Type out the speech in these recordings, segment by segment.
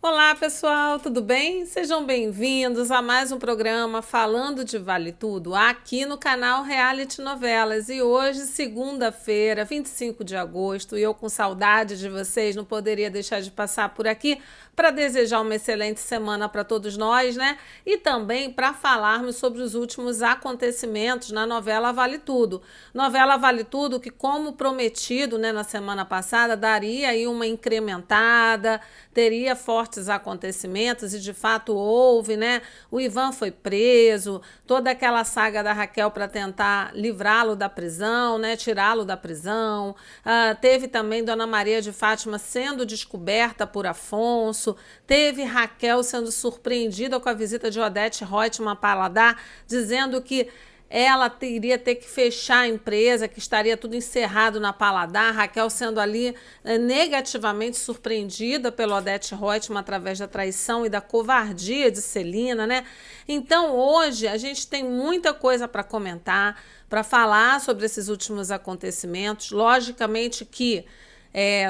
Olá, pessoal, tudo bem? Sejam bem-vindos a mais um programa Falando de Vale Tudo, aqui no canal Reality Novelas. E hoje, segunda-feira, 25 de agosto, e eu com saudade de vocês, não poderia deixar de passar por aqui para desejar uma excelente semana para todos nós, né? E também para falarmos sobre os últimos acontecimentos na novela Vale Tudo. Novela Vale Tudo que, como prometido, né, na semana passada, daria aí uma incrementada, teria fortes acontecimentos e de fato houve, né? O Ivan foi preso, toda aquela saga da Raquel para tentar livrá-lo da prisão, né? Tirá-lo da prisão. Teve também Dona Maria de Fátima sendo descoberta por Afonso, teve Raquel sendo surpreendida com a visita de Odete Roitman a Paladar, dizendo que ela iria ter que fechar a empresa, que estaria tudo encerrado na Paladar, Raquel sendo ali negativamente surpreendida pelo Odete Roitman através da traição e da covardia de Celina, né? Então hoje a gente tem muita coisa para comentar, para falar sobre esses últimos acontecimentos. Logicamente que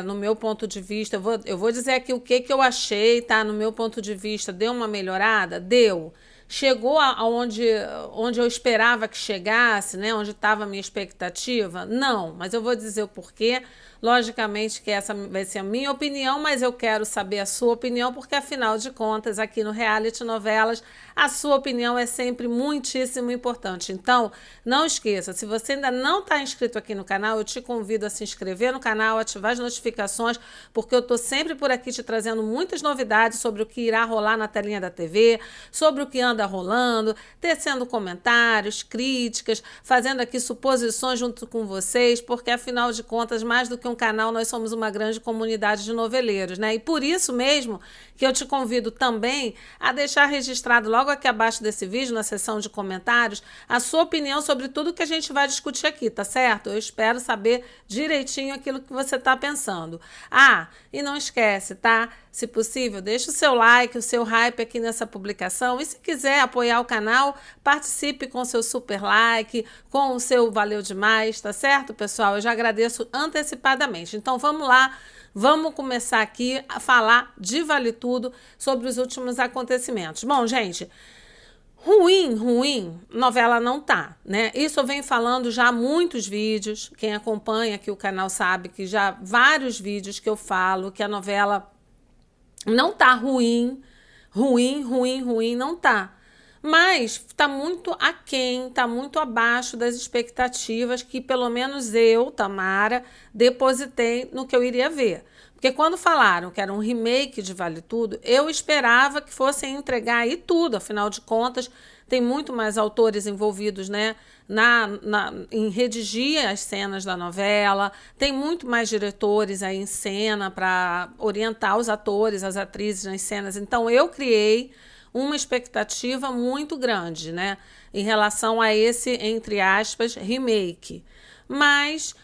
no meu ponto de vista, eu vou dizer aqui o que eu achei, tá? No meu ponto de vista, deu uma melhorada? Deu. Chegou aonde onde eu esperava que chegasse, né? Onde estava a minha expectativa? Não, mas eu vou dizer o porquê. Logicamente que essa vai ser a minha opinião, mas eu quero saber a sua opinião, porque afinal de contas, aqui no Reality Novelas, a sua opinião é sempre muitíssimo importante. Então, não esqueça, se você ainda não está inscrito aqui no canal, eu te convido a se inscrever no canal, ativar as notificações, porque eu estou sempre por aqui te trazendo muitas novidades sobre o que irá rolar na telinha da TV, sobre o que anda rolando, tecendo comentários, críticas, fazendo aqui suposições junto com vocês, porque afinal de contas, mais do que um canal, nós somos uma grande comunidade de noveleiros, né? E por isso mesmo que eu te convido também a deixar registrado logo aqui abaixo desse vídeo, na seção de comentários, a sua opinião sobre tudo que a gente vai discutir aqui, tá certo? Eu espero saber direitinho aquilo que você tá pensando. E não esquece, tá? Se possível, deixa o seu like, o seu hype aqui nessa publicação. E se quiser apoiar o canal, participe com o seu super like, com o seu valeu demais, tá certo, pessoal? Eu já agradeço antecipadamente. Então vamos lá, vamos começar aqui a falar de Vale Tudo sobre os últimos acontecimentos. Bom, gente, ruim, novela não tá, né? Isso eu venho falando já há muitos vídeos. Quem acompanha aqui o canal sabe que já vários vídeos que eu falo que a novela não tá ruim, não tá. Mas tá muito aquém, tá muito abaixo das expectativas que pelo menos eu, Tamara, depositei no que eu iria ver. Porque quando falaram que era um remake de Vale Tudo, eu esperava que fossem entregar aí tudo, afinal de contas, tem muito mais autores envolvidos, né, em redigir as cenas da novela, tem muito mais diretores aí em cena para orientar os atores, as atrizes nas cenas. Então eu criei uma expectativa muito grande, né, em relação a esse, entre aspas, remake. Mas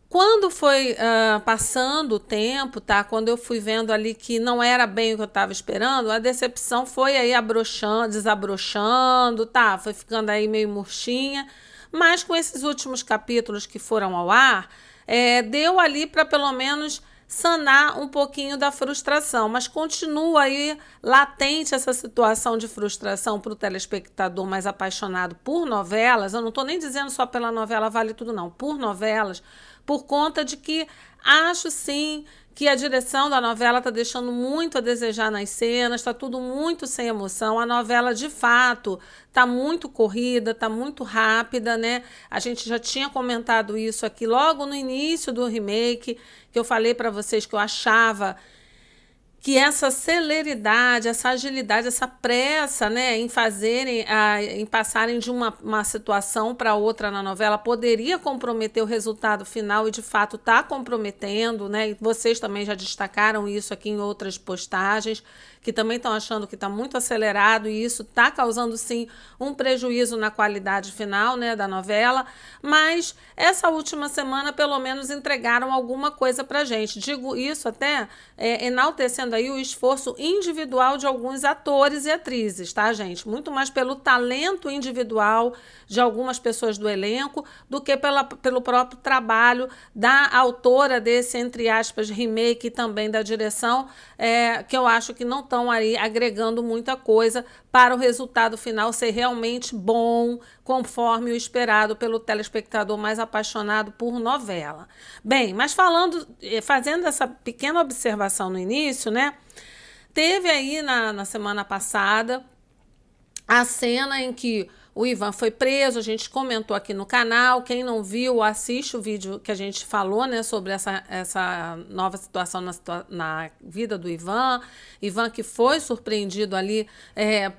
quando foi passando o tempo, tá? Quando eu fui vendo ali que não era bem o que eu estava esperando, a decepção foi aí desabrochando, tá? Foi ficando aí meio murchinha. Mas com esses últimos capítulos que foram ao ar, deu ali para pelo menos sanar um pouquinho da frustração, mas continua aí latente essa situação de frustração para o telespectador mais apaixonado por novelas. Eu não estou nem dizendo só pela novela Vale Tudo, não, por novelas, por conta de que acho sim que a direção da novela está deixando muito a desejar nas cenas, está tudo muito sem emoção. A novela, de fato, está muito corrida, está muito rápida, né? A gente já tinha comentado isso aqui logo no início do remake, que eu falei para vocês que eu achava que essa celeridade, essa agilidade, essa pressa, né, em passarem de uma situação para outra na novela poderia comprometer o resultado final, e de fato está comprometendo, né? E vocês também já destacaram isso aqui em outras postagens, que também estão achando que está muito acelerado, e isso está causando sim um prejuízo na qualidade final, né, da novela. Mas essa última semana pelo menos entregaram alguma coisa para gente. Digo isso até enaltecendo aí o esforço individual de alguns atores e atrizes, tá, gente? Muito mais pelo talento individual de algumas pessoas do elenco do que pelo próprio trabalho da autora desse, entre aspas, remake e também da direção, que eu acho que não estão aí agregando muita coisa para o resultado final ser realmente bom, conforme o esperado pelo telespectador mais apaixonado por novela. Bem, mas fazendo essa pequena observação no início, né? Teve aí na semana passada a cena em que o Ivan foi preso, a gente comentou aqui no canal. Quem não viu, assiste o vídeo que a gente falou, né, sobre essa nova situação na vida do Ivan. Ivan que foi surpreendido ali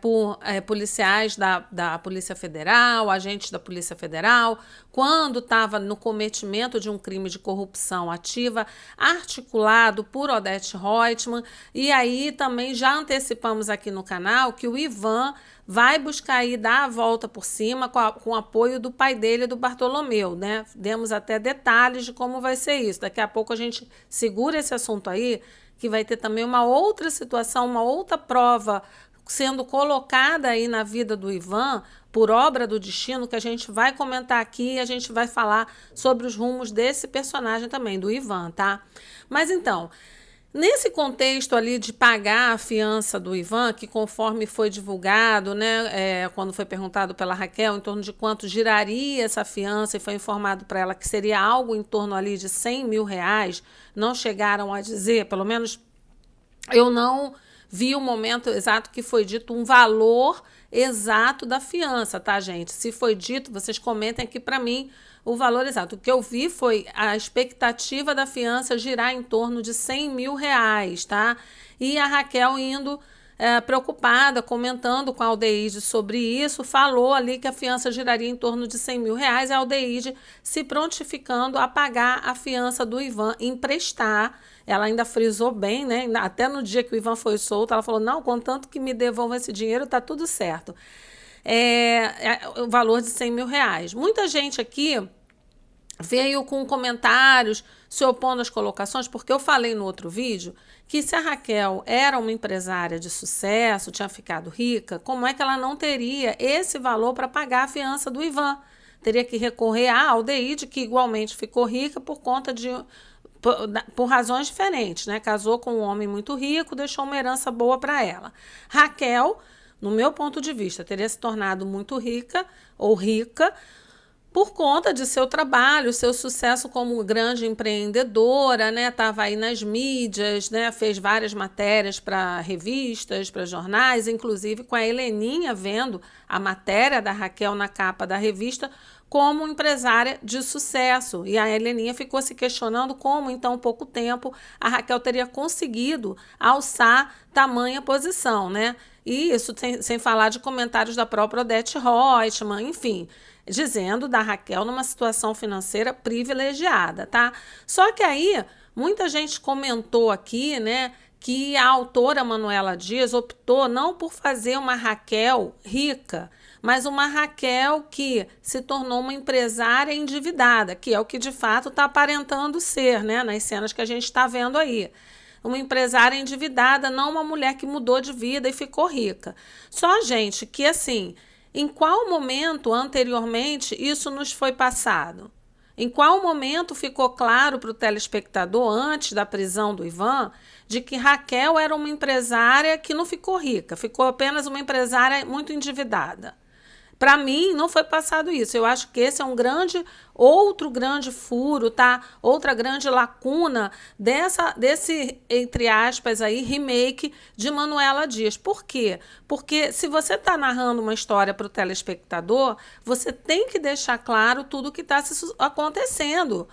por policiais da Polícia Federal, agentes da Polícia Federal, quando estava no cometimento de um crime de corrupção ativa, articulado por Odete Roitman. E aí também já antecipamos aqui no canal que o Ivan vai buscar aí dar a volta por cima com o apoio do pai dele, do Bartolomeu, né? Demos até detalhes de como vai ser isso. Daqui a pouco a gente segura esse assunto aí, que vai ter também uma outra situação, uma outra prova sendo colocada aí na vida do Ivan por obra do destino, que a gente vai comentar aqui e a gente vai falar sobre os rumos desse personagem também, do Ivan, tá? Mas então, nesse contexto ali de pagar a fiança do Ivan, que conforme foi divulgado, né, quando foi perguntado pela Raquel em torno de quanto giraria essa fiança, e foi informado para ela que seria algo em torno ali de R$100 mil, não chegaram a dizer, pelo menos eu não vi o momento exato que foi dito um valor exato da fiança, tá, gente? Se foi dito, vocês comentem aqui para mim o valor exato. O que eu vi foi a expectativa da fiança girar em torno de R$100 mil, tá? E a Raquel indo preocupada, comentando com a Aldeide sobre isso, falou ali que a fiança giraria em torno de R$100 mil, e a Aldeide se prontificando a pagar a fiança do Ivan, emprestar. Ela ainda frisou bem, né? Até no dia que o Ivan foi solto, ela falou, não, contanto que me devolvam esse dinheiro, tá tudo certo. O valor de R$100 mil. Muita gente aqui veio com comentários se opondo às colocações, porque eu falei no outro vídeo que se a Raquel era uma empresária de sucesso, tinha ficado rica, como é que ela não teria esse valor para pagar a fiança do Ivan? Teria que recorrer à Aldeide, que igualmente ficou rica por razões diferentes, né? Casou com um homem muito rico, deixou uma herança boa para ela. Raquel, no meu ponto de vista, teria se tornado muito rica ou rica por conta de seu trabalho, seu sucesso como grande empreendedora, né? Estava aí nas mídias, né? Fez várias matérias para revistas, para jornais, inclusive com a Heleninha vendo a matéria da Raquel na capa da revista como empresária de sucesso. E a Heleninha ficou se questionando como, em tão pouco tempo, a Raquel teria conseguido alçar tamanha posição, né? E isso sem falar de comentários da própria Odete Roitman, enfim, dizendo da Raquel numa situação financeira privilegiada, tá? Só que aí, muita gente comentou aqui, né, que a autora Manuela Dias optou não por fazer uma Raquel rica, mas uma Raquel que se tornou uma empresária endividada, que é o que de fato está aparentando ser, né, nas cenas que a gente está vendo aí. Uma empresária endividada, não uma mulher que mudou de vida e ficou rica. Só, gente, que assim, em qual momento anteriormente isso nos foi passado? Em qual momento ficou claro para o telespectador, antes da prisão do Ivan, de que Raquel era uma empresária que não ficou rica, ficou apenas uma empresária muito endividada? Para mim, não foi passado isso. Eu acho que esse é outro grande furo, tá? Outra grande lacuna desse, entre aspas, aí, remake de Manuela Dias. Por quê? Porque se você está narrando uma história para o telespectador, você tem que deixar claro tudo o que está acontecendo.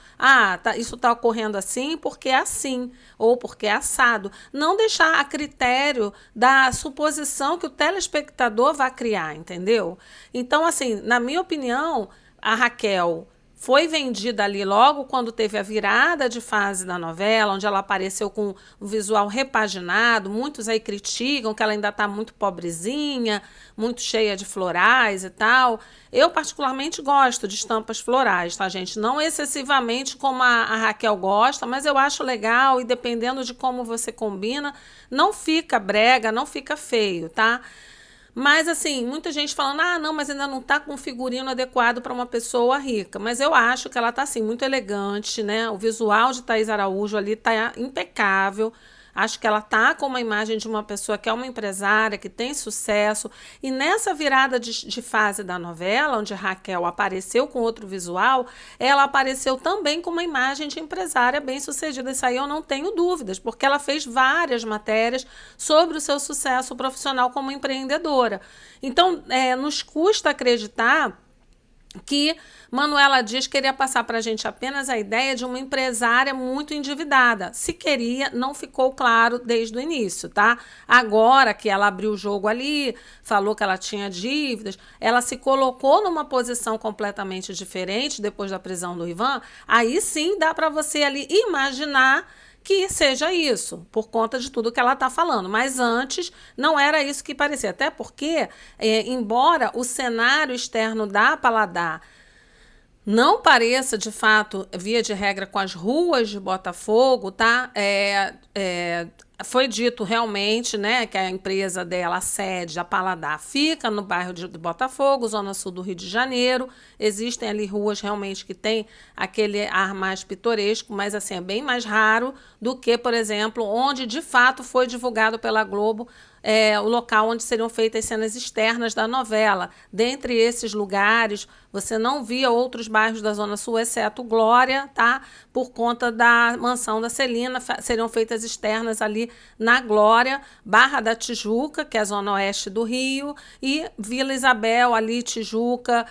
Isso está ocorrendo assim porque é assim, ou porque é assado. Não deixar a critério da suposição que o telespectador vai criar, entendeu? Então, assim, na minha opinião, a Raquel foi vendida ali logo quando teve a virada de fase da novela, onde ela apareceu com um visual repaginado. Muitos aí criticam que ela ainda está muito pobrezinha, muito cheia de florais e tal. Eu particularmente gosto de estampas florais, tá, gente? Não excessivamente como a Raquel gosta, mas eu acho legal e dependendo de como você combina, não fica brega, não fica feio, tá? Mas, assim, muita gente falando, não, mas ainda não tá com um figurino adequado para uma pessoa rica. Mas eu acho que ela tá, assim, muito elegante, né? O visual de Thaís Araújo ali tá impecável. Acho que ela tá com uma imagem de uma pessoa que é uma empresária, que tem sucesso. E nessa virada de fase da novela, onde Raquel apareceu com outro visual, ela apareceu também com uma imagem de empresária bem-sucedida. Isso aí eu não tenho dúvidas, porque ela fez várias matérias sobre o seu sucesso profissional como empreendedora. Então, nos custa acreditar que Manuela Dias queria passar para a gente apenas a ideia de uma empresária muito endividada. Se queria, não ficou claro desde o início, tá? Agora que ela abriu o jogo ali, falou que ela tinha dívidas, ela se colocou numa posição completamente diferente depois da prisão do Ivan, aí sim dá para você ali imaginar que seja isso, por conta de tudo que ela está falando. Mas antes, não era isso que parecia. Até porque, embora o cenário externo da Paladar não pareça, de fato, via de regra, com as ruas de Botafogo, tá? Foi dito realmente, né, que a empresa dela, a sede, a Paladar, fica no bairro de Botafogo, zona sul do Rio de Janeiro. Existem ali ruas realmente que tem aquele ar mais pitoresco, mas assim, é bem mais raro do que, por exemplo, onde de fato foi divulgado pela Globo o local onde seriam feitas cenas externas da novela. Dentre esses lugares, você não via outros bairros da Zona Sul, exceto Glória, tá? Por conta da mansão da Celina, seriam feitas externas ali na Glória, Barra da Tijuca, que é a zona oeste do Rio, e Vila Isabel, ali Tijuca,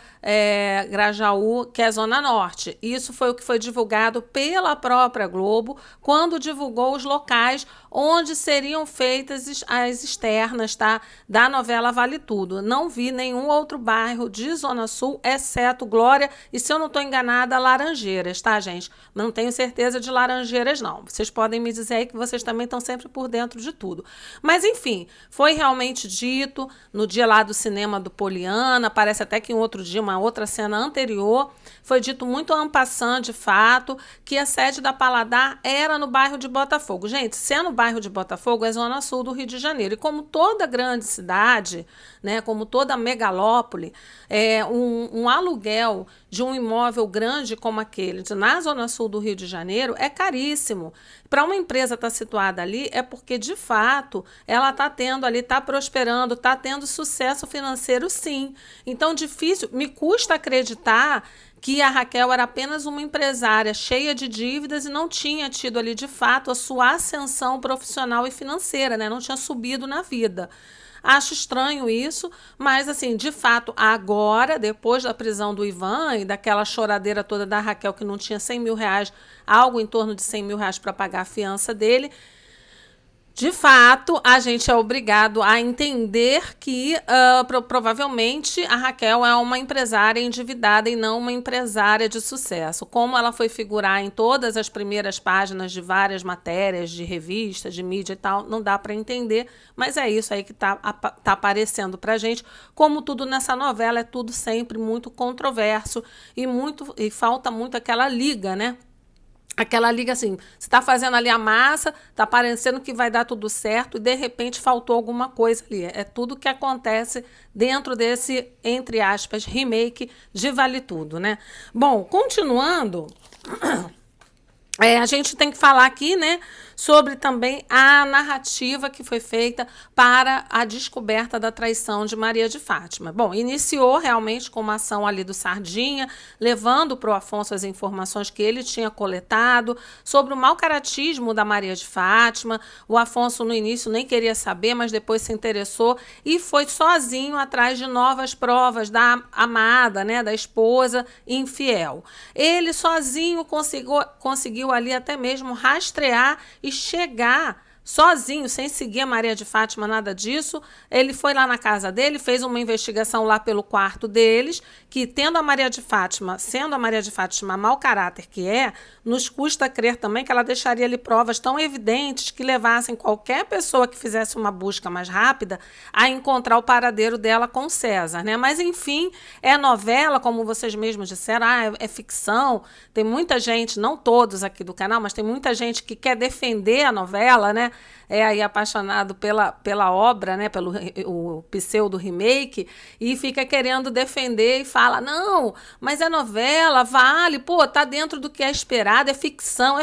Grajaú, que é a zona norte. Isso foi o que foi divulgado pela própria Globo, quando divulgou os locais onde seriam feitas as externas, tá, da novela Vale Tudo. Não vi nenhum outro bairro de Zona Sul, exceto Glória, e se eu não estou enganada, Laranjeiras, tá, gente? Não tenho certeza de Laranjeiras, não. Vocês podem me dizer aí que vocês também estão sempre por dentro de tudo. Mas, enfim, foi realmente dito no dia lá do cinema do Poliana, parece até que em outro dia, uma outra cena anterior, foi dito muito en passant, de fato, que a sede da Paladar era no bairro de Botafogo. Gente, se é no bairro de Botafogo, é zona sul do Rio de Janeiro. E como toda grande cidade, né, como toda megalópole, um aluguel de um imóvel grande como aquele, na zona sul do Rio de Janeiro, é caríssimo. Para uma empresa estar situada ali, é porque, de fato, ela está tendo ali, está prosperando, está tendo sucesso financeiro, sim. Então, difícil, me custa acreditar que a Raquel era apenas uma empresária cheia de dívidas e não tinha tido ali, de fato, a sua ascensão profissional e financeira, né? Não tinha subido na vida. Acho estranho isso, mas, assim, de fato, agora, depois da prisão do Ivan e daquela choradeira toda da Raquel, que não tinha 100 mil reais, algo em torno de 100 mil reais para pagar a fiança dele, de fato, a gente é obrigado a entender que provavelmente a Raquel é uma empresária endividada e não uma empresária de sucesso. Como ela foi figurar em todas as primeiras páginas de várias matérias, de revistas, de mídia e tal, não dá para entender, mas é isso aí que tá aparecendo pra gente. Como tudo nessa novela, é tudo sempre muito controverso e falta muito aquela liga, né? Aquela liga assim, você está fazendo ali a massa, está parecendo que vai dar tudo certo e de repente faltou alguma coisa ali. É tudo que acontece dentro desse, entre aspas, remake de Vale Tudo, né? Bom, continuando, a gente tem que falar aqui, né, sobre também a narrativa que foi feita para a descoberta da traição de Maria de Fátima. Bom, iniciou realmente com uma ação ali do Sardinha, levando para o Afonso as informações que ele tinha coletado sobre o mau caratismo da Maria de Fátima. O Afonso no início nem queria saber, mas depois se interessou e foi sozinho atrás de novas provas da amada, né, da esposa infiel. Ele sozinho conseguiu ali até mesmo rastrear e chegar sozinho, sem seguir a Maria de Fátima, nada disso. Ele foi lá na casa dele, fez uma investigação lá pelo quarto deles, que sendo a Maria de Fátima mau caráter que é, nos custa crer também que ela deixaria ali provas tão evidentes que levassem qualquer pessoa que fizesse uma busca mais rápida a encontrar o paradeiro dela com César, né? Mas, enfim, é novela, como vocês mesmos disseram, é ficção. Tem muita gente, não todos aqui do canal, mas tem muita gente que quer defender a novela, né? É aí apaixonado pela obra, né? Pelo o pseudo remake, e fica querendo defender e fala, não, mas é novela, vale, pô, tá dentro do que é esperado, é ficção,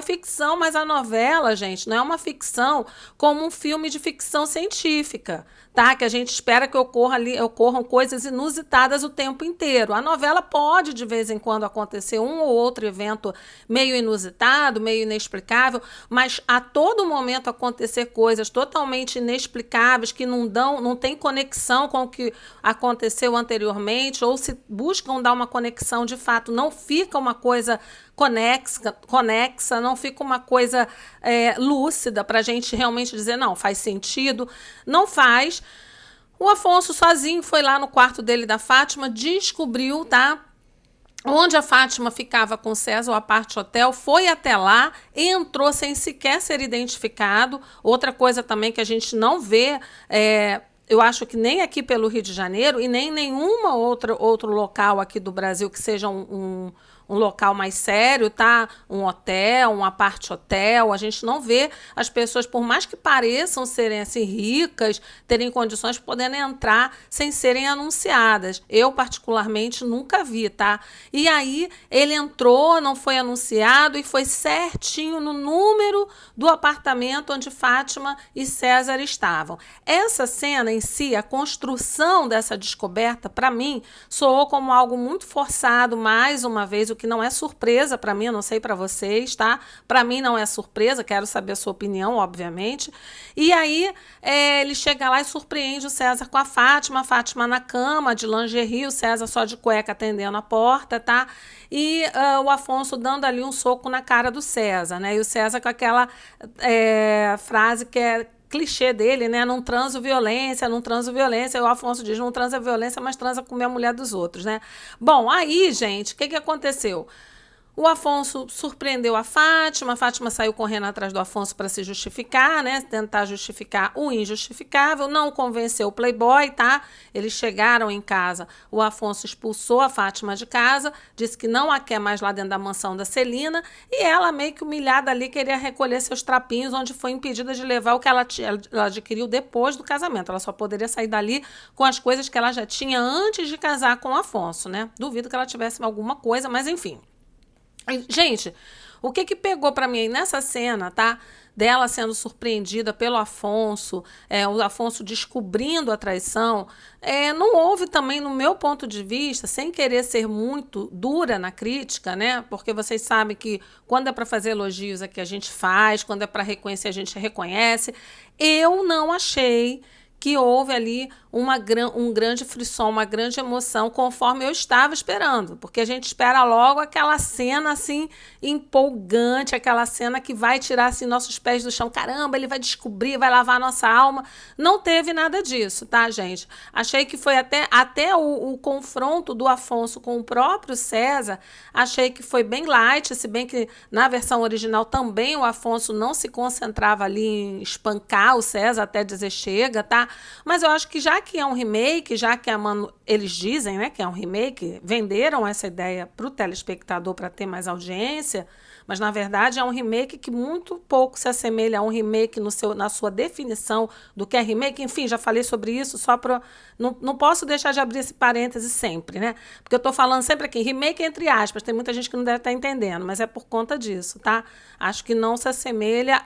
mas a novela, gente, não é uma ficção como um filme de ficção científica, tá? Que a gente espera que ocorram coisas inusitadas o tempo inteiro. A novela pode, de vez em quando, acontecer um ou outro evento meio inusitado, meio inexplicável, mas a todo momento acontecer coisas totalmente inexplicáveis que não tem conexão com o que aconteceu anteriormente, ou se buscam dar uma conexão de fato, não fica uma coisa conexa, não fica uma coisa lúcida para a gente realmente dizer, não, faz sentido, não faz. O Afonso sozinho foi lá no quarto dele da Fátima, descobriu, tá? Onde a Fátima ficava com César, o Apart Hotel, foi até lá, entrou sem sequer ser identificado. Outra coisa também que a gente não vê, eu acho que nem aqui pelo Rio de Janeiro e nem em nenhuma outro local aqui do Brasil que seja um local mais sério, tá? Um hotel, um apart hotel, a gente não vê as pessoas, por mais que pareçam serem assim ricas, terem condições de poderem entrar sem serem anunciadas. Eu, particularmente, nunca vi, tá? E aí, ele entrou, não foi anunciado e foi certinho no número do apartamento onde Fátima e César estavam. Essa cena em si, a construção dessa descoberta, para mim, soou como algo muito forçado, mais uma vez, o que não é surpresa para mim, eu não sei para vocês, tá? Para mim não é surpresa, quero saber a sua opinião, obviamente. E aí ele chega lá e surpreende o César com a Fátima na cama, de lingerie, o César só de cueca atendendo a porta, tá? E o Afonso dando ali um soco na cara do César, né? E o César com aquela frase que é clichê dele, né? Não transo violência. E o Afonso diz, não transa violência, mas transa comer a mulher dos outros, né? Bom, aí, gente, o que aconteceu? O Afonso surpreendeu a Fátima saiu correndo atrás do Afonso para se justificar, né? Tentar justificar o injustificável, não convenceu o playboy, tá? Eles chegaram em casa, o Afonso expulsou a Fátima de casa, disse que não a quer mais lá dentro da mansão da Celina, e ela, meio que humilhada ali, queria recolher seus trapinhos, onde foi impedida de levar o que ela adquiriu depois do casamento. Ela só poderia sair dali com as coisas que ela já tinha antes de casar com o Afonso, né? Duvido que ela tivesse alguma coisa, mas enfim. Gente, o que pegou para mim aí nessa cena, tá? Dela sendo surpreendida pelo Afonso, o Afonso descobrindo a traição, não houve também, no meu ponto de vista, sem querer ser muito dura na crítica, né? Porque vocês sabem que quando é para fazer elogios aqui a gente faz, quando é para reconhecer a gente reconhece. Eu não achei que houve ali um grande frisson, uma grande emoção, conforme eu estava esperando, porque a gente espera logo aquela cena assim empolgante, aquela cena que vai tirar assim nossos pés do chão, caramba, ele vai descobrir, vai lavar a nossa alma. Não teve nada disso, tá, gente? Achei que foi até o confronto do Afonso com o próprio César, achei que foi bem light, se bem que na versão original também o Afonso não se concentrava ali em espancar o César até dizer chega, tá? Mas eu acho que já que é um remake, já que eles dizem, né, que é um remake, venderam essa ideia para o telespectador para ter mais audiência, mas na verdade é um remake que muito pouco se assemelha a um remake na sua definição do que é remake. Enfim, já falei sobre isso, só para... Não posso deixar de abrir esse parêntese sempre, né? Porque eu estou falando sempre aqui, remake entre aspas, tem muita gente que não deve estar entendendo, mas é por conta disso, tá? Acho que não se assemelha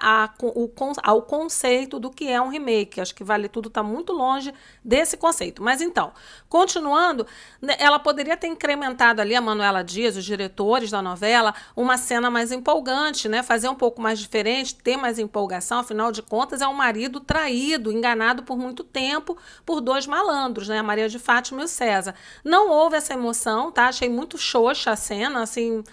ao conceito do que é um remake. Acho que Vale Tudo está muito longe desse conceito. Mas então, continuando, ela poderia ter incrementado ali, a Manuela Dias, os diretores da novela, uma cena mais empolgante, né? Fazer um pouco mais diferente, ter mais empolgação, afinal de contas é um marido traído, enganado por muito tempo por dois malandros, né? A Maria de Fátima e o César. Não houve essa emoção, tá? Achei muito xoxa a cena, assim,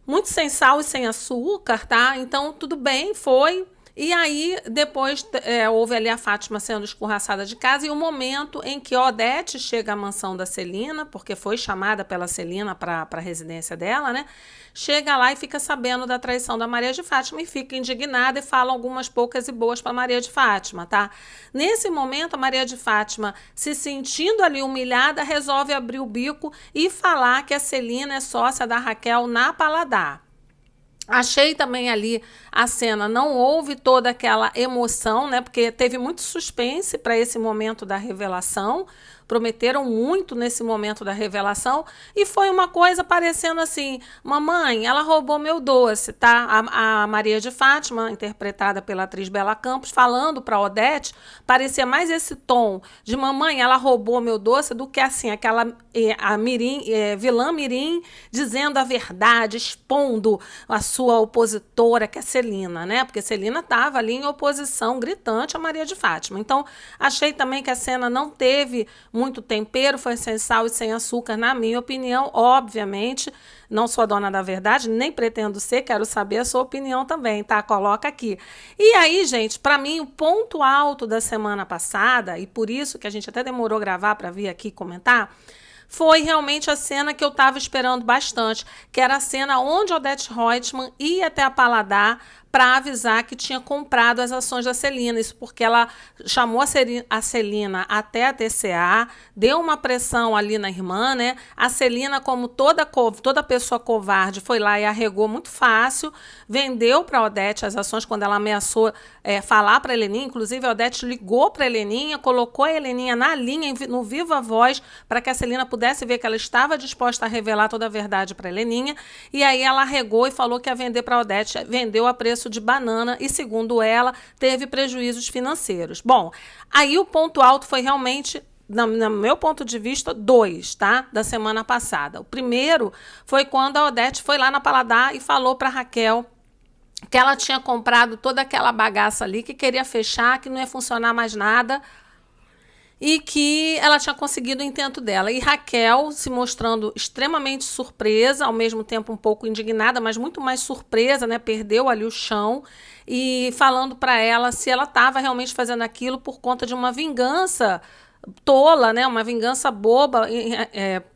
muito sem sal e sem açúcar, tá? Então, tudo bem, foi. E aí, depois, houve ali a Fátima sendo escorraçada de casa e o momento em que Odete chega à mansão da Celina, porque foi chamada pela Celina para a residência dela, né? Chega lá e fica sabendo da traição da Maria de Fátima e fica indignada e fala algumas poucas e boas para Maria de Fátima, tá? Nesse momento, a Maria de Fátima, se sentindo ali humilhada, resolve abrir o bico e falar que a Celina é sócia da Raquel na Paladar. Achei também ali a cena, não houve toda aquela emoção, né? Porque teve muito suspense para esse momento da revelação, prometeram muito nesse momento da revelação e foi uma coisa parecendo assim, mamãe, ela roubou meu doce, tá? A Maria de Fátima, interpretada pela atriz Bela Campos, falando para Odete, parecia mais esse tom de mamãe, ela roubou meu doce do que assim, aquela vilã mirim dizendo a verdade, expondo a sua opositora, que é Celina, né? Porque Celina estava ali em oposição gritante a Maria de Fátima. Então, achei também que a cena não teve muito tempero, foi sem sal e sem açúcar, na minha opinião. Obviamente, não sou dona da verdade, nem pretendo ser, quero saber a sua opinião também, tá? Coloca aqui. E aí, gente, para mim, o ponto alto da semana passada, e por isso que a gente até demorou a gravar para vir aqui comentar, foi realmente a cena que eu estava esperando bastante, que era a cena onde Odete Roitman ia até a Paladar para avisar que tinha comprado as ações da Celina. Isso porque ela chamou a Celina até a TCA, deu uma pressão ali na irmã, né? A Celina, como toda pessoa covarde, foi lá e arregou muito fácil, vendeu para a Odete as ações quando ela ameaçou falar para a Heleninha. Inclusive, a Odete ligou para a Heleninha, colocou a Heleninha na linha, no viva voz, para que a Celina pudesse ver que ela estava disposta a revelar toda a verdade para a Heleninha. E aí ela arregou e falou que ia vender para a Odete, vendeu a preço de banana e, segundo ela, teve prejuízos financeiros. Bom, aí o ponto alto foi realmente, no meu ponto de vista, 2, tá? Da semana passada. O primeiro foi quando a Odete foi lá na Paladar e falou para Raquel que ela tinha comprado toda aquela bagaça ali, que queria fechar, que não ia funcionar mais nada, e que ela tinha conseguido o intento dela. E Raquel, se mostrando extremamente surpresa, ao mesmo tempo um pouco indignada, mas muito mais surpresa, né? Perdeu ali o chão, e falando para ela se ela estava realmente fazendo aquilo por conta de uma vingança tola, né? Uma vingança boba,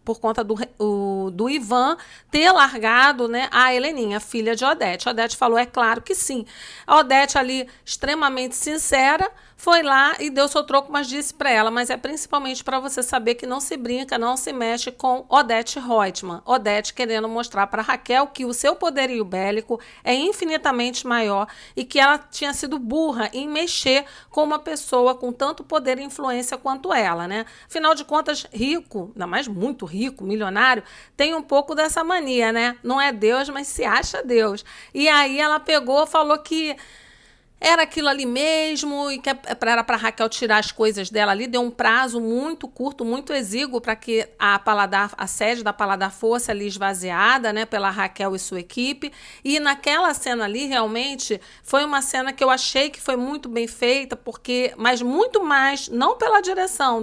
por conta do Ivan ter largado, né, a Heleninha, filha de Odete. A Odete falou, é claro que sim. A Odete ali, extremamente sincera, foi lá e deu seu troco, mas disse para ela, mas é principalmente para você saber que não se brinca, não se mexe com Odete Roitman. Odete querendo mostrar para Raquel que o seu poderio bélico é infinitamente maior e que ela tinha sido burra em mexer com uma pessoa com tanto poder e influência quanto ela, né? Afinal de contas, rico, ainda mais muito rico, milionário, tem um pouco dessa mania, né? Não é Deus, mas se acha Deus. E aí ela pegou, falou que era aquilo ali mesmo e que era para Raquel tirar as coisas dela ali, deu um prazo muito curto, muito exíguo para que a sede da Paladar fosse ali esvaziada, né, pela Raquel e sua equipe. E naquela cena ali, realmente, foi uma cena que eu achei que foi muito bem feita, mas muito mais, não pela direção,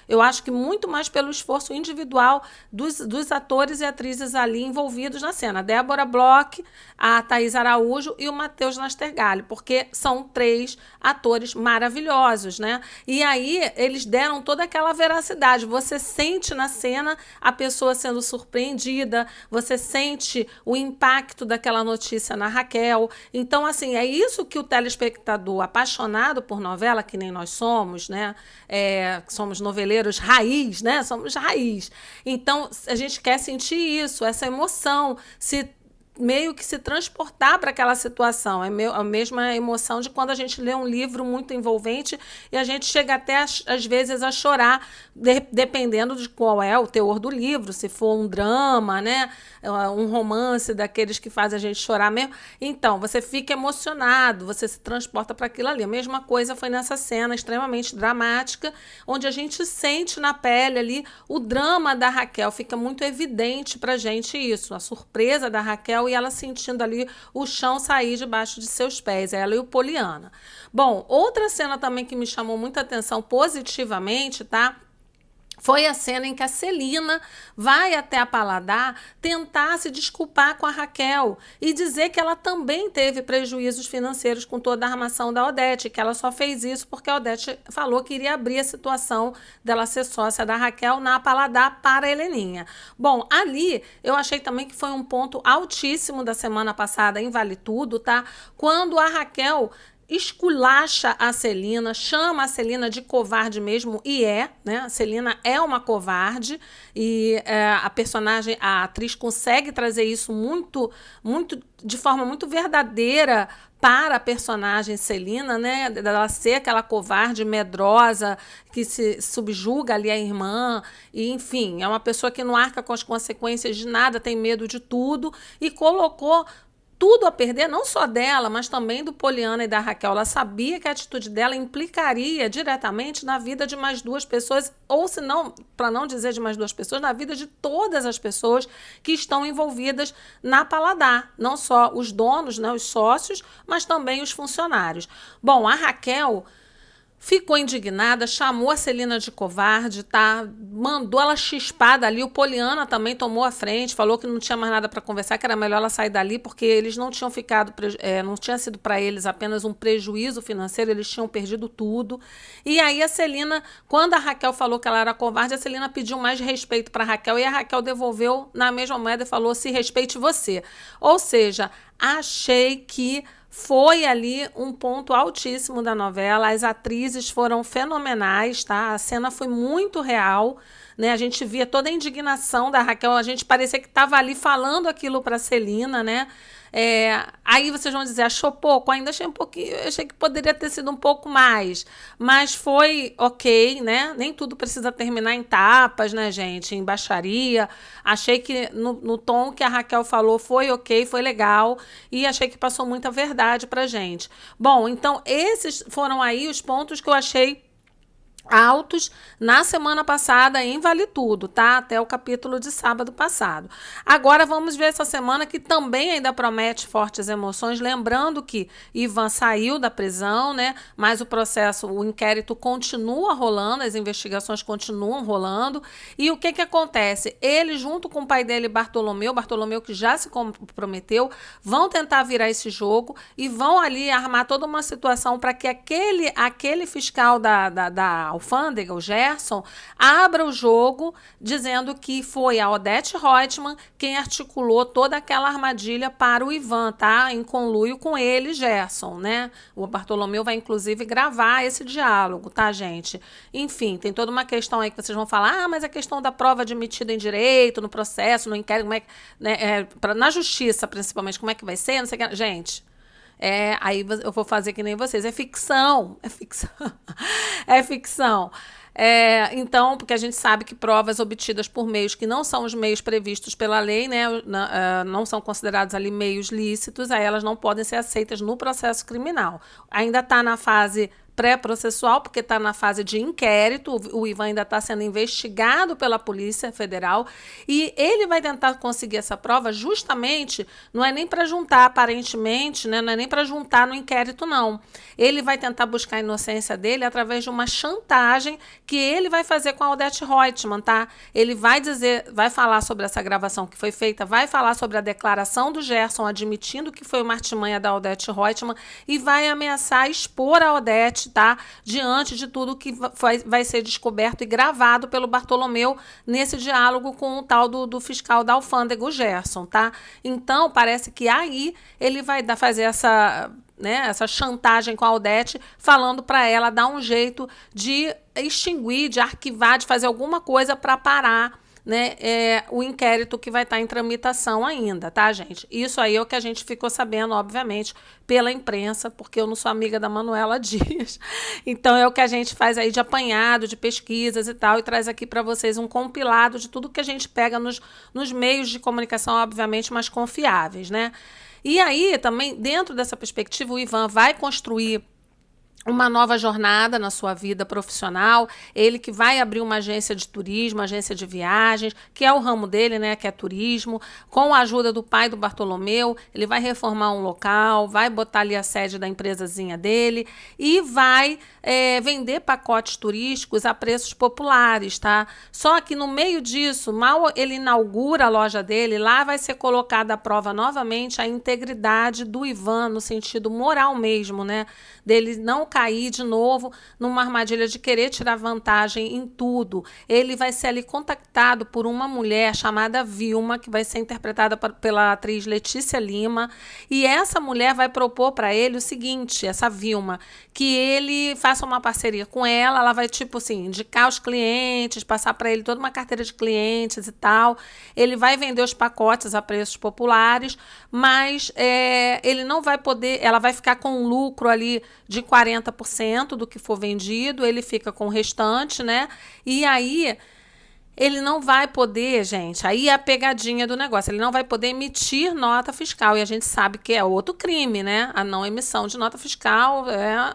eu acho que muito mais pelo esforço individual dos atores e atrizes ali envolvidos na cena. Débora Bloch, a Thaís Araújo e o Matheus Nastergalli, porque são 3 atores maravilhosos, né? E aí eles deram toda aquela veracidade. Você sente na cena a pessoa sendo surpreendida, você sente o impacto daquela notícia na Raquel. Então, assim, é isso que o telespectador apaixonado por novela, que nem nós somos, né? Somos noveleiros raiz, né? Somos raiz. Então, a gente quer sentir isso, essa emoção, meio que se transportar para aquela situação. É a mesma emoção de quando a gente lê um livro muito envolvente e a gente chega até, às vezes, a chorar, dependendo de qual é o teor do livro, se for um drama, né? Um romance daqueles que fazem a gente chorar mesmo. Então, você fica emocionado, você se transporta para aquilo ali. A mesma coisa foi nessa cena extremamente dramática, onde a gente sente na pele ali o drama da Raquel. Fica muito evidente para a gente isso, a surpresa da Raquel e ela sentindo ali o chão sair debaixo de seus pés, ela e o Poliana. Bom, outra cena também que me chamou muita atenção positivamente, tá? Foi a cena em que a Celina vai até a Paladar tentar se desculpar com a Raquel e dizer que ela também teve prejuízos financeiros com toda a armação da Odete, que ela só fez isso porque a Odete falou que iria abrir a situação dela ser sócia da Raquel na Paladar para a Heleninha. Bom, ali eu achei também que foi um ponto altíssimo da semana passada em Vale Tudo, tá? Quando a Raquel esculacha a Celina, chama a Celina de covarde mesmo, e né? A Celina é uma covarde e a personagem, a atriz consegue trazer isso de forma muito verdadeira para a personagem Celina, né? Dela ser aquela covarde medrosa que se subjuga ali a irmã, e enfim, é uma pessoa que não arca com as consequências de nada, tem medo de tudo, e colocou tudo a perder, não só dela, mas também do Poliana e da Raquel. Ela sabia que a atitude dela implicaria diretamente na vida de mais duas pessoas, ou se não, para não dizer de mais duas pessoas, na vida de todas as pessoas que estão envolvidas na Paladar. Não só os donos, né, os sócios, mas também os funcionários. Bom, a Raquel ficou indignada, chamou a Celina de covarde, tá? Mandou ela chispada ali. O Poliana também tomou a frente, falou que não tinha mais nada para conversar, que era melhor ela sair dali, porque eles não tinham não tinha sido para eles apenas um prejuízo financeiro, eles tinham perdido tudo. E aí a Celina, quando a Raquel falou que ela era covarde, a Celina pediu mais respeito para a Raquel, e a Raquel devolveu na mesma moeda e falou: se respeite você. Ou seja, achei que foi ali um ponto altíssimo da novela. As atrizes foram fenomenais, tá? A cena foi muito real, né? A gente via toda a indignação da Raquel, a gente parecia que estava ali falando aquilo para Celina, né? Aí vocês vão dizer, achou pouco? Ainda achei um pouquinho, achei que poderia ter sido um pouco mais, mas foi ok, né? Nem tudo precisa terminar em tapas, né, gente? Em baixaria. Achei que no tom que a Raquel falou foi ok, foi legal, e achei que passou muita verdade pra gente. Bom, então esses foram aí os pontos que eu achei altos na semana passada em Vale Tudo, tá? Até o capítulo de sábado passado. Agora vamos ver essa semana, que também ainda promete fortes emoções, lembrando que Ivan saiu da prisão, né? Mas o inquérito continua rolando, as investigações continuam rolando. E o que acontece? Ele, junto com o pai dele, Bartolomeu que já se comprometeu, vão tentar virar esse jogo e vão ali armar toda uma situação para que aquele fiscal da alfândega, o Gerson, abra o jogo dizendo que foi a Odete Roitman quem articulou toda aquela armadilha para o Ivan, tá? Em conluio com ele, Gerson, né? O Bartolomeu vai, inclusive, gravar esse diálogo, tá, gente? Enfim, tem toda uma questão aí que vocês vão falar, mas a questão da prova admitida em direito, no processo, no inquérito, como é que, né, na justiça, principalmente, como é que vai ser, não sei o que. Gente, aí eu vou fazer que nem vocês. É ficção. É ficção. Então, porque a gente sabe que provas obtidas por meios que não são os meios previstos pela lei, né, não são considerados ali meios lícitos, aí elas não podem ser aceitas no processo criminal. Ainda está na fase pré-processual, porque está na fase de inquérito, o Ivan ainda está sendo investigado pela Polícia Federal, e ele vai tentar conseguir essa prova justamente, não é nem para juntar aparentemente, né, não é nem para juntar no inquérito, não. Ele vai tentar buscar a inocência dele através de uma chantagem que ele vai fazer com a Odete Roitman, tá? Ele vai falar sobre essa gravação que foi feita, vai falar sobre a declaração do Gerson admitindo que foi uma artimanha da Odete Roitman e vai ameaçar expor a Odete, tá? Diante de tudo que vai ser descoberto e gravado pelo Bartolomeu nesse diálogo com o tal do fiscal da alfândega, o Gerson, tá? Então, parece que aí ele vai fazer essa chantagem com a Odete, falando para ela dar um jeito de extinguir, de arquivar, de fazer alguma coisa para parar, né, o inquérito que vai estar em tramitação ainda, tá, gente? Isso aí é o que a gente ficou sabendo, obviamente, pela imprensa, porque eu não sou amiga da Manuela Dias. Então é o que a gente faz aí de apanhado, de pesquisas e tal, e traz aqui para vocês um compilado de tudo que a gente pega nos meios de comunicação, obviamente, mais confiáveis, né? E aí, também, dentro dessa perspectiva, o Ivan vai construir uma nova jornada na sua vida profissional, ele que vai abrir uma agência de turismo, agência de viagens, que é o ramo dele, né, que é turismo, com a ajuda do pai do Bartolomeu, ele vai reformar um local, vai botar ali a sede da empresazinha dele e vai vender pacotes turísticos a preços populares, tá? Só que no meio disso, mal ele inaugura a loja dele, lá vai ser colocada à prova novamente a integridade do Ivan, no sentido moral mesmo, né, dele não cair de novo numa armadilha de querer tirar vantagem em tudo. Ele vai ser ali contactado por uma mulher chamada Vilma, que vai ser interpretada pela atriz Letícia Lima, e essa mulher vai propor para ele o seguinte, essa Vilma, que ele faça uma parceria com ela vai, tipo assim, indicar os clientes, passar para ele toda uma carteira de clientes e tal. Ele vai vender os pacotes a preços populares, mas ele não vai poder, ela vai ficar com um lucro ali de 40% do que for vendido, ele fica com o restante, né? E aí ele não vai poder, gente, aí é a pegadinha do negócio, ele não vai poder emitir nota fiscal, e a gente sabe que é outro crime, né? A não emissão de nota fiscal,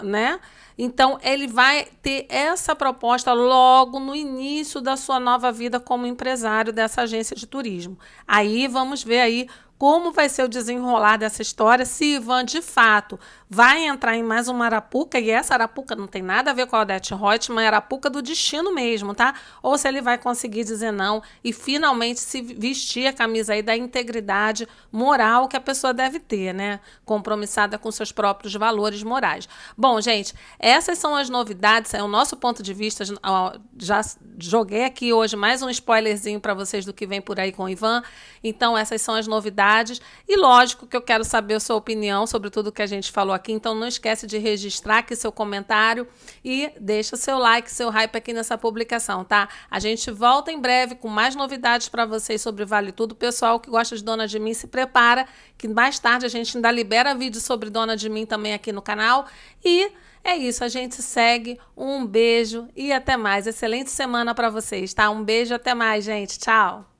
né? Então, ele vai ter essa proposta logo no início da sua nova vida como empresário dessa agência de turismo. Aí, vamos ver aí como vai ser o desenrolar dessa história, se Ivan, de fato, vai entrar em mais uma arapuca, e essa arapuca não tem nada a ver com a Odete Roitman, é a arapuca do destino mesmo, tá? Ou se ele vai conseguir dizer não e finalmente se vestir a camisa aí da integridade moral que a pessoa deve ter, né? Compromissada com seus próprios valores morais. Bom, gente, essas são as novidades, é o nosso ponto de vista. Já joguei aqui hoje mais um spoilerzinho para vocês do que vem por aí com o Ivan. Então, essas são as novidades. E lógico que eu quero saber a sua opinião sobre tudo que a gente falou aqui. Então, não esquece de registrar aqui seu comentário e deixa seu like, seu hype aqui nessa publicação, tá? A gente volta em breve com mais novidades para vocês sobre Vale Tudo. Pessoal que gosta de Dona de Mim, se prepara, que mais tarde a gente ainda libera vídeo sobre Dona de Mim também aqui no canal. E é isso, a gente segue. Um beijo e até mais. Excelente semana para vocês, tá? Um beijo, até mais, gente. Tchau!